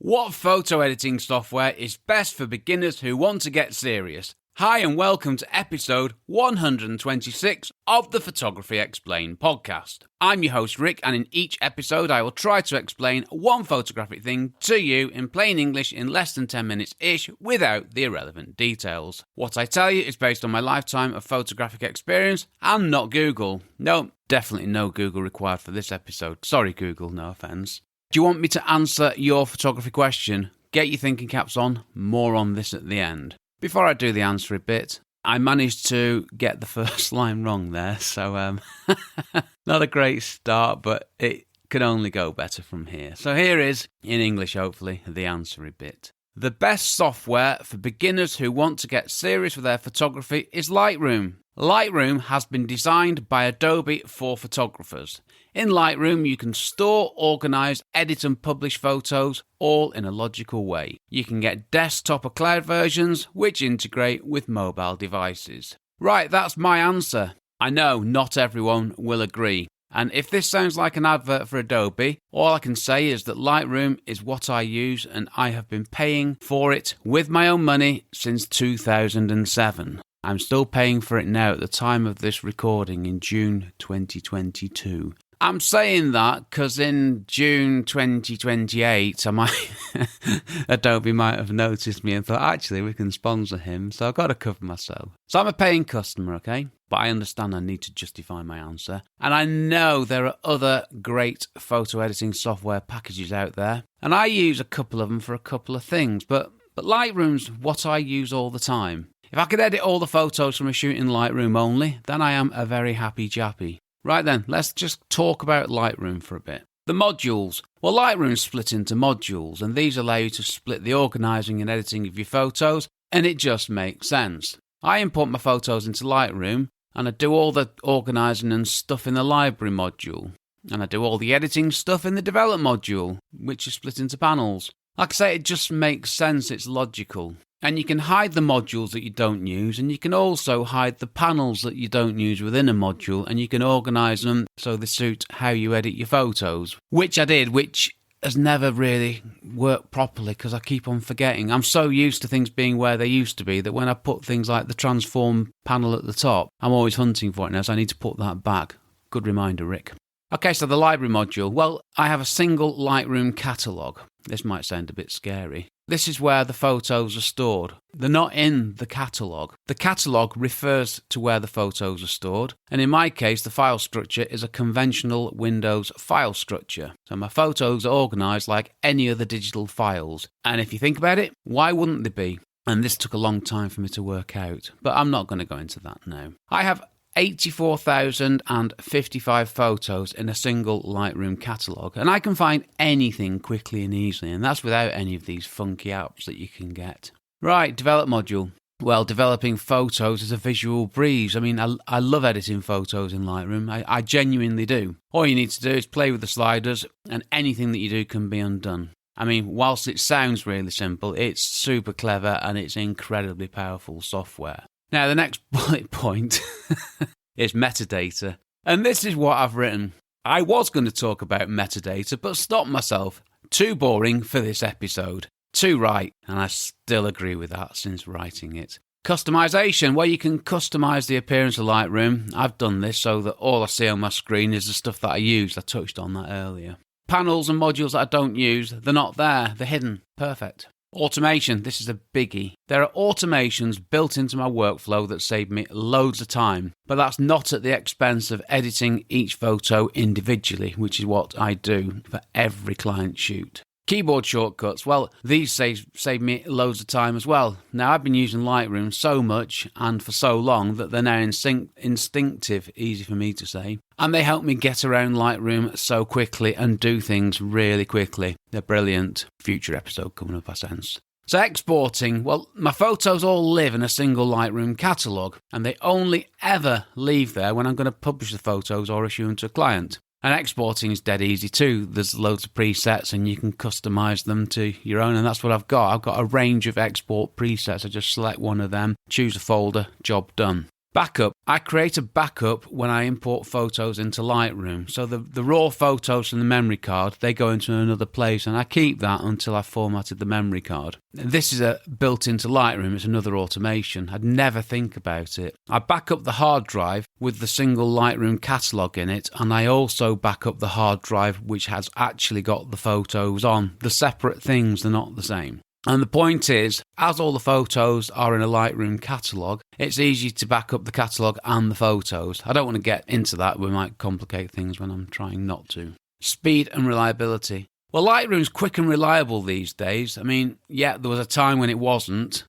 What photo editing software is best for beginners who want to get serious? Hi and welcome to episode 126 of the Photography Explained podcast. I'm your host Rick, and in each episode I will try to explain one photographic thing to you in plain English in less than 10 minutes-ish without the irrelevant details. What I tell you is based on my lifetime of photographic experience and not Google. No, definitely no Google required for this episode. Sorry Google, no offence. Do you want me to answer your photography question? Get your thinking caps on, more on this at the end. Before I do the answer a bit, I managed to get the first line wrong there, so not a great start, but it can only go better from here. So here is, in English hopefully, the answer a bit. The best software for beginners who want to get serious with their photography is Lightroom. Lightroom has been designed by Adobe for photographers. In Lightroom, you can store, organise, edit and publish photos all in a logical way. You can get desktop or cloud versions which integrate with mobile devices. Right, that's my answer. I know not everyone will agree. And if this sounds like an advert for Adobe, all I can say is that Lightroom is what I use and I have been paying for it with my own money since 2007. I'm still paying for it now at the time of this recording in June 2022. I'm saying that because in June 2028, Adobe might have noticed me and thought, actually, we can sponsor him, so I've got to cover myself. So I'm a paying customer, okay? But I understand I need to justify my answer. And I know there are other great photo editing software packages out there, and I use a couple of them for a couple of things, but Lightroom's what I use all the time. If I could edit all the photos from a shoot in Lightroom only, then I am a very happy jappy. Right then, let's just talk about Lightroom for a bit. The modules. Well, Lightroom's split into modules, and these allow you to split the organising and editing of your photos, and it just makes sense. I import my photos into Lightroom, and I do all the organising and stuff in the library module. And I do all the editing stuff in the develop module, which is split into panels. Like I say, it just makes sense, it's logical. And you can hide the modules that you don't use, and you can also hide the panels that you don't use within a module, and you can organise them so they suit how you edit your photos. Which I did, which has never really worked properly because I keep on forgetting. I'm so used to things being where they used to be that when I put things like the transform panel at the top, I'm always hunting for it now, so I need to put that back. Good reminder, Rick. Okay, so the library module. Well, I have a single Lightroom catalogue. This might sound a bit scary. This is where the photos are stored. They're not in the catalogue. The catalogue refers to where the photos are stored, and in my case, the file structure is a conventional Windows file structure. So my photos are organised like any other digital files. And if you think about it, why wouldn't they be? And this took a long time for me to work out, but I'm not going to go into that now. I have 84,055 photos in a single Lightroom catalogue, and I can find anything quickly and easily, and that's without any of these funky apps that you can get. Right, develop module. Well, developing photos is a visual breeze. I mean, I love editing photos in Lightroom. I genuinely do. All you need to do is play with the sliders, and anything that you do can be undone. I mean, whilst it sounds really simple, it's super clever and it's incredibly powerful software. Now, the next bullet point is metadata. And this is what I've written. I was going to talk about metadata, but stopped myself. Too boring for this episode. Too right, and I still agree with that since writing it. Customization, well, you can customize the appearance of Lightroom. I've done this so that all I see on my screen is the stuff that I used. I touched on that earlier. Panels and modules that I don't use, they're not there. They're hidden. Perfect. Automation, this is a biggie. There are automations built into my workflow that save me loads of time, but that's not at the expense of editing each photo individually, which is what I do for every client shoot. Keyboard shortcuts, well, these save me loads of time as well. Now, I've been using Lightroom so much and for so long that they're now instinctive, easy for me to say. And they help me get around Lightroom so quickly and do things really quickly. They're brilliant. Future episode coming up, I sense. So exporting, well, my photos all live in a single Lightroom catalogue, and they only ever leave there when I'm going to publish the photos or issue them to a client. And exporting is dead easy too. There's loads of presets and you can customize them to your own, and that's what I've got. I've got a range of export presets. I just select one of them, choose a folder, job done. Backup. I create a backup when I import photos into Lightroom. So the raw photos from the memory card, they go into another place, and I keep that until I've formatted the memory card. This is built into Lightroom. It's another automation. I'd never think about it. I back up the hard drive with the single Lightroom catalogue in it, and I also back up the hard drive which has actually got the photos on. The separate things, they're not the same. And the point is, as all the photos are in a Lightroom catalogue, it's easy to back up the catalogue and the photos. I don't want to get into that. We might complicate things when I'm trying not to. Speed and reliability. Well, Lightroom's quick and reliable these days. I mean, yeah, there was a time when it wasn't,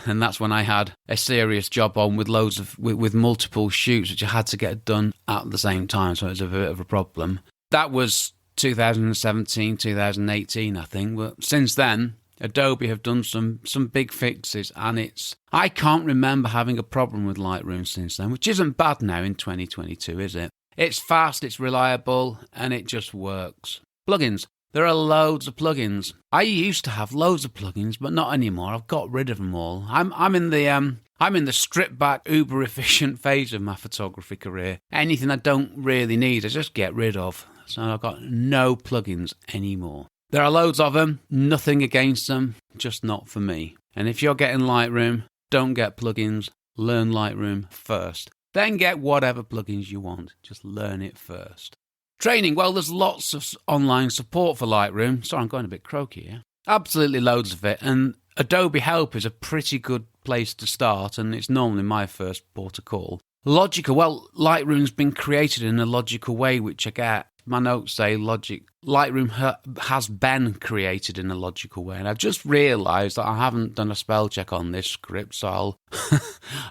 and that's when I had a serious job on with with multiple shoots, which I had to get done at the same time, so it was a bit of a problem. That was 2017, 2018, I think. But since then, Adobe have done some big fixes, and I can't remember having a problem with Lightroom since then, which isn't bad now in 2022, is it? It's fast, it's reliable, and it just works. Plugins. There are loads of plugins. I used to have loads of plugins, but not anymore. I've got rid of them all. I'm in the stripped back, uber efficient phase of my photography career. Anything I don't really need, I just get rid of. So I've got no plugins anymore. There are loads of them, nothing against them, just not for me. And if you're getting Lightroom, don't get plugins, learn Lightroom first. Then get whatever plugins you want, just learn it first. Training, well, there's lots of online support for Lightroom. Sorry, I'm going a bit croaky here. Absolutely loads of it, and Adobe Help is a pretty good place to start, and it's normally my first port of call. Logical, well, Lightroom's been created in a logical way, which I get. My notes say Lightroom has been created in a logical way, and I've just realised that I haven't done a spell check on this script, so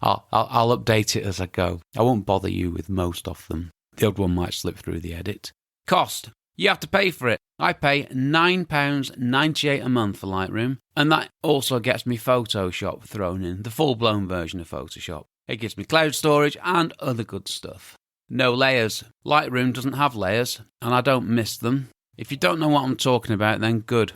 I'll update it as I go. I won't bother you with most of them. The odd one might slip through the edit. Cost. You have to pay for it. I pay £9.98 a month for Lightroom, and that also gets me Photoshop thrown in, the full-blown version of Photoshop. It gives me cloud storage and other good stuff. No layers. Lightroom doesn't have layers, and I don't miss them. If you don't know what I'm talking about, then good.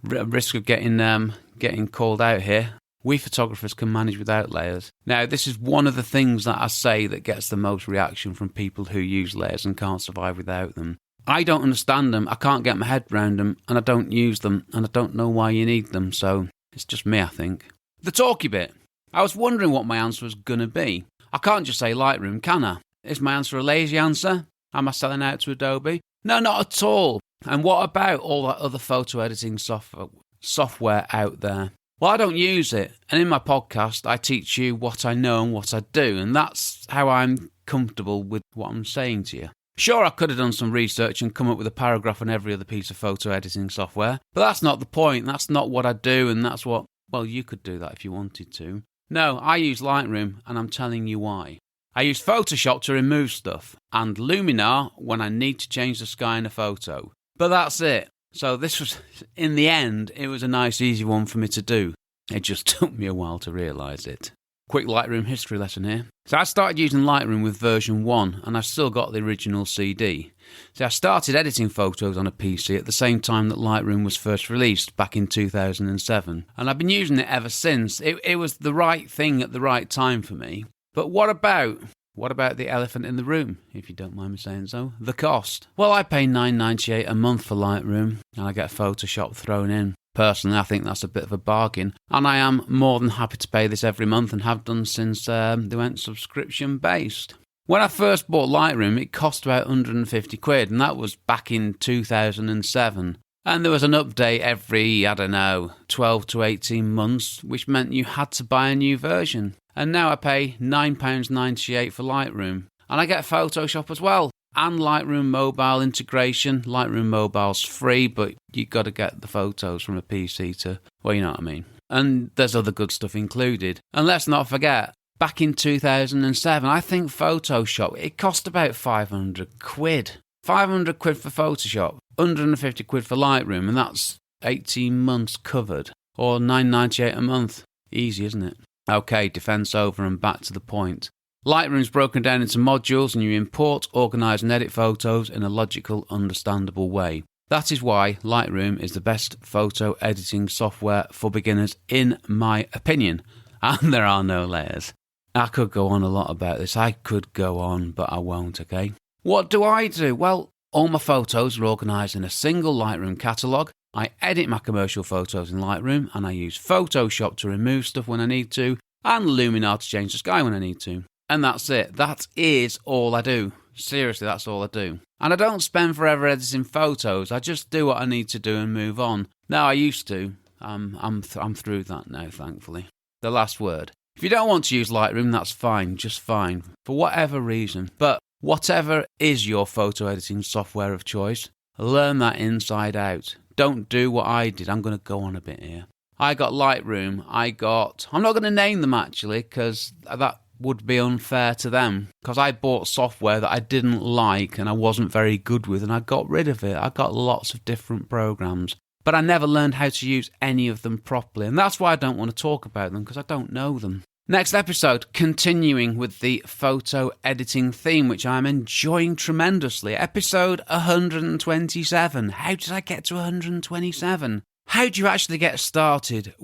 Risk of getting called out here. We photographers can manage without layers. Now, this is one of the things that I say that gets the most reaction from people who use layers and can't survive without them. I don't understand them, I can't get my head around them, and I don't use them, and I don't know why you need them, so it's just me, I think. The talky bit. I was wondering what my answer was going to be. I can't just say Lightroom, can I? Is my answer a lazy answer? Am I selling out to Adobe? No, not at all. And what about all that other photo editing software out there? Well, I don't use it, and in my podcast, I teach you what I know and what I do, and that's how I'm comfortable with what I'm saying to you. Sure, I could have done some research and come up with a paragraph on every other piece of photo editing software, but that's not the point. That's not what I do, and that's what, well, you could do that if you wanted to. No, I use Lightroom, and I'm telling you why. I use Photoshop to remove stuff, and Luminar when I need to change the sky in a photo. But that's it. So this was, in the end, it was a nice easy one for me to do. It just took me a while to realise it. Quick Lightroom history lesson here. So I started using Lightroom with version 1, and I've still got the original CD. So I started editing photos on a PC at the same time that Lightroom was first released back in 2007. And I've been using it ever since. It was the right thing at the right time for me. But what about the elephant in the room, if you don't mind me saying so? The cost. Well, I pay $9.98 a month for Lightroom, and I get Photoshop thrown in. Personally, I think that's a bit of a bargain, and I am more than happy to pay this every month and have done since they went subscription-based. When I first bought Lightroom, it cost about £150, and that was back in 2007. And there was an update every, 12 to 18 months, which meant you had to buy a new version. And now I pay £9.98 for Lightroom. And I get Photoshop as well. And Lightroom Mobile integration. Lightroom Mobile's free, but you've got to get the photos from a PC to, well, you know what I mean. And there's other good stuff included. And let's not forget, back in 2007, I think Photoshop, it cost about £500. £500 for Photoshop, £150 for Lightroom, and that's 18 months covered. Or $9.98 a month. Easy, isn't it? Okay, defence over and back to the point. Lightroom's broken down into modules and you import, organise and edit photos in a logical, understandable way. That is why Lightroom is the best photo editing software for beginners in my opinion. And there are no layers. I could go on a lot about this. I could go on, but I won't, okay? What do I do? Well, all my photos are organised in a single Lightroom catalogue. I edit my commercial photos in Lightroom, and I use Photoshop to remove stuff when I need to, and Luminar to change the sky when I need to. And that's it. That is all I do. Seriously, that's all I do. And I don't spend forever editing photos. I just do what I need to do and move on. Now, I used to. I'm through that now, thankfully. The last word. If you don't want to use Lightroom, that's fine, just fine, for whatever reason. But whatever is your photo editing software of choice, learn that inside out. Don't do what I did. I'm going to go on a bit here. I got Lightroom. I'm not going to name them actually, because that would be unfair to them, because I bought software that I didn't like and I wasn't very good with, and I got rid of it. I got lots of different programs, but I never learned how to use any of them properly, and that's why I don't want to talk about them, because I don't know them. Next episode, continuing with the photo editing theme, which I'm enjoying tremendously. Episode 127. How did I get to 127? How do you actually get started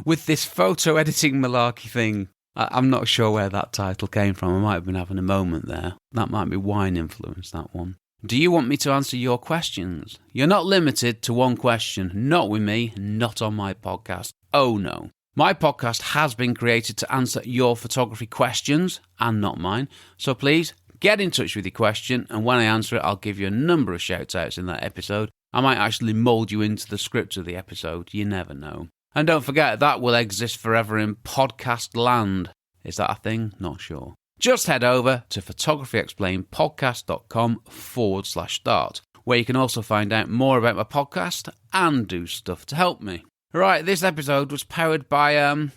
with this photo editing malarkey thing? I'm not sure where that title came from. I might have been having a moment there. That might be wine influence, that one. Do you want me to answer your questions? You're not limited to one question. Not with me, not on my podcast. Oh no. My podcast has been created to answer your photography questions and not mine. So please get in touch with your question, and when I answer it, I'll give you a number of shout outs in that episode. I might actually mould you into the script of the episode. You never know. And don't forget, that will exist forever in podcast land. Is that a thing? Not sure. Just head over to photographyexplainedpodcast.com/start, where you can also find out more about my podcast and do stuff to help me. Right, this episode was powered by, a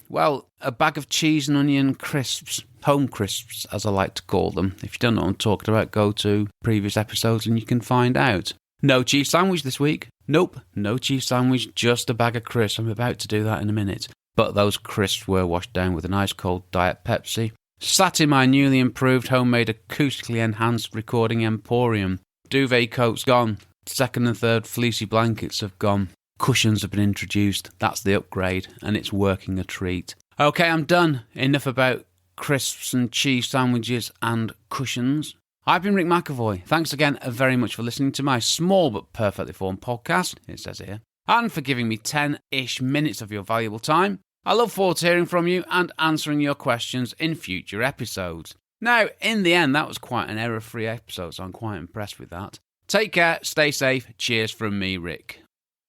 bag of cheese and onion crisps. Home crisps, as I like to call them. If you don't know what I'm talking about, go to previous episodes and you can find out. No cheese sandwich this week. Nope, no cheese sandwich, just a bag of crisps. I'm about to do that in a minute. But those crisps were washed down with an ice cold Diet Pepsi. Sat in my newly improved homemade acoustically enhanced recording emporium. Duvet coats gone. Second and third fleecy blankets have gone. Cushions have been introduced. That's the upgrade, and it's working a treat. Okay, I'm done. Enough about crisps and cheese sandwiches and cushions. I've been Rick McAvoy. Thanks again very much for listening to my small but perfectly formed podcast, it says here, and for giving me 10-ish minutes of your valuable time. I look forward to hearing from you and answering your questions in future episodes. Now, in the end, that was quite an error-free episode, so I'm quite impressed with that. Take care, stay safe, cheers from me, Rick.